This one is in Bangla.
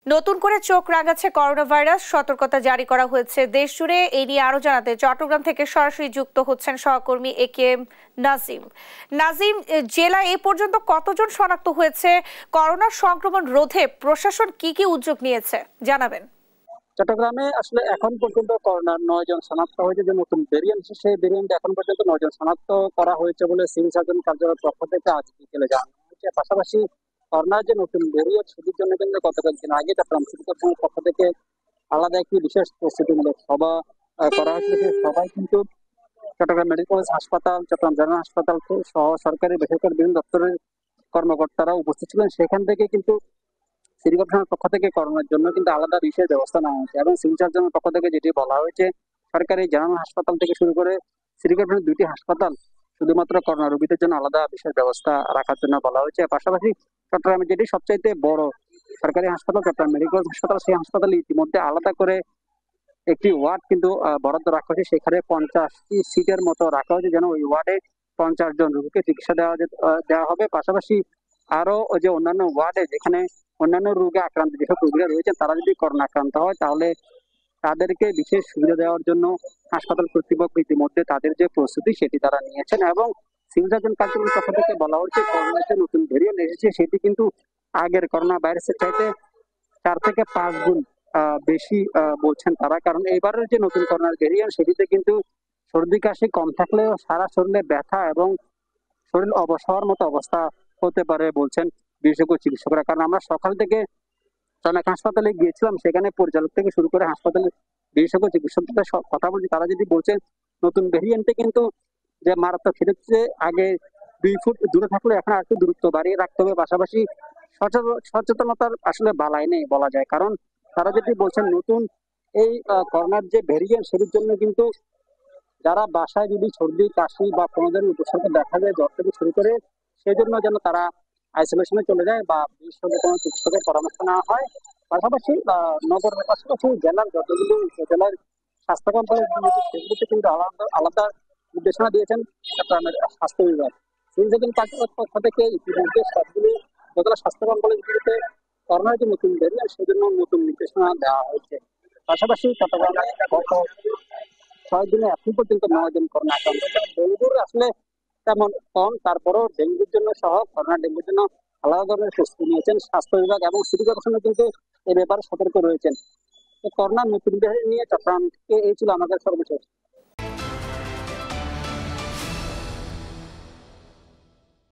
নতুন করে চোখ রাঙাচ্ছে করোনা ভাইরাস, সতর্কতা জারি করা হয়েছে দেশ জুড়ে। এই নিয়ে আরো জানাতে চট্টগ্রাম থেকে সরাসরি যুক্ত হচ্ছেন সহকর্মী একেএম নাজিম। নাজিম, জেলায় এই পর্যন্ত কতজন শনাক্ত হয়েছে? করোনা সংক্রমণ রোধে প্রশাসন কি কি উদ্যোগ নিয়েছে জানাবেন। চট্টগ্রামে আসলে এখন পর্যন্ত করোনার 9 জন শনাক্ত হয়েছে। যে নতুন ভেরিয়েন্ট, সেই ভেরিয়েন্ট এখন পর্যন্ত 9 জন শনাক্ত করা হয়েছে বলে সিভিল সার্জন কার্যালয়ের পক্ষ থেকে আজ বিকেলে জানানো হয়েছে। পাশাপাশি করোনার যে নতুন ভেরিয়েন্ট, সেটির জন্য কিন্তু গত কয়েকদিন আগে চট্টগ্রাম সিটি কর্পোরেশনের পক্ষ থেকে আলাদা একটি বিশেষ প্রস্তুতিমূলক সভা করা হয়েছিল। সেই সভায় কিন্তু চট্টগ্রাম মেডিকেল কলেজ হাসপাতাল, চট্টগ্রাম জেনারেল হাসপাতাল সহ সরকারি বেসরকারি বিভিন্ন দপ্তরের কর্মকর্তারা উপস্থিত ছিলেন। সেখান থেকে কিন্তু সিটি কর্পোরেশনের পক্ষ থেকে করোনার জন্য কিন্তু আলাদা বিশেষ ব্যবস্থা নেওয়া হয়েছে এবং সিভিল সার্জনের পক্ষ থেকে যেটি বলা হয়েছে, সরকারি জেনারেল হাসপাতাল থেকে শুরু করে সিটি কর্পোরেশনের 2টি হাসপাতাল শুধুমাত্র করোনা রোগীদের জন্য আলাদা বিশেষ ব্যবস্থা রাখার জন্য বলা হয়েছে। পাশাপাশি চট্টগ্রামে যেটি সবচাইতে বড় সরকারি হাসপাতাল, চট্টগ্রাম মেডিকেল হাসপাতাল, সেই হাসপাতালে ইতিমধ্যে আলাদা করে একটি ওয়ার্ড কিন্তু বরাদ্দ রাখা হয়েছে। সেখানে 50টি সিটের মতো রাখা হয়েছে, যেন ওই ওয়ার্ডে 50 জন রোগীকে চিকিৎসা দেওয়া হবে। পাশাপাশি আরো যে অন্যান্য ওয়ার্ডে যেখানে অন্যান্য রোগে আক্রান্ত যেসব রোগীরা রয়েছেন, তারা যদি করোনা আক্রান্ত হয় তাহলে তাদেরকে বিশেষ সুবিধা দেওয়ার জন্য হাসপাতাল কর্তৃপক্ষ ইতিমধ্যে তাদের যে প্রস্তুতি সেটি তারা নিয়েছেন। এবং সিভিল সার্জন কার্যালয়ের পক্ষ থেকে বলা হচ্ছে, করোনার যে নতুন ভেরিয়েন্ট এসেছে সেটি কিন্তু আগের করোনা ভাইরাসের চাইতে 4 থেকে 5 গুণ বেশি বলছেন তারা। কারণ এবারের যে নতুন করোনার ভেরিয়েন্ট, সেটিতে কিন্তু সর্দি কাশি কম থাকলেও সারা শরীরে ব্যথা এবং শরীর অবশ হওয়ার মতো অবস্থা হতে পারে বলছেন বিশেষজ্ঞ চিকিৎসকরা। কারণ আমরা সকাল থেকে অনেক হাসপাতালে গিয়েছিলাম, সেখানে পরিচালক থেকে শুরু করে হাসপাতালের বিশেষজ্ঞ চিকিৎসকদের কথা বলছি, তারা যদি বলছেন নতুন ভেরিয়েন্টে কিন্তু যে মারাত্মক, সেটা হচ্ছে আগে 2 ফুট দূরে থাকলে এখন আর একটু দূরত্ব বাড়িয়ে রাখতে হবে। পাশাপাশি সচেতনতার আসলে বালাই নেই বলা যায়। কারণ তারা যদি বলছেন নতুন এই করোনার যে ভেরিয়েন্ট, সেটির জন্য কিন্তু যারা বাসায় যদি সর্দি কাশি বা কোনো ধরনের উপসর্গ দেখা যায়, জ্বর থেকে শুরু করে, সেই জন্য যেন তারা আইসোলেশনে চলে যায় বা বিশেষজ্ঞ কোনো চিকিৎসকের পরামর্শ নেওয়া হয়। পাশাপাশি নগরের পাশাপাশি জেলার যতগুলো উপজেলার স্বাস্থ্য কমপ্লেক্স সেগুলোতে কিন্তু আলাদা আলাদা নির্দেশনা দিয়েছেন চট্টগ্রামের স্বাস্থ্য বিভাগ। সিভিল সার্জন কার্যালয়ের পক্ষ থেকে ইতিমধ্যে সবগুলো উপজেলা স্বাস্থ্য কমপ্লেক্সগুলিতে করোনার যে নতুন ভেরিয়েন্ট, সেজন্য নতুন নির্দেশনা দেওয়া হয়েছে। পাশাপাশি চট্টগ্রামে গত 6 দিনে এখন পর্যন্ত 9 জন করোনা আক্রান্ত। ডেঙ্গুর আসলে তেমন কম, তারপরেও ডেঙ্গুর জন্য সহ করোনা ডেঙ্গুর জন্য আলাদা ধরনের প্রস্তুতি নিয়েছেন স্বাস্থ্য বিভাগ এবং সিটি কর্পোরেশন কিন্তু এ ব্যাপারে সতর্ক রয়েছেন। করোনা নতুন ভেরিয়েন্ট নিয়ে চট্টগ্রাম থেকে এই ছিল আমাদের সর্বশেষ।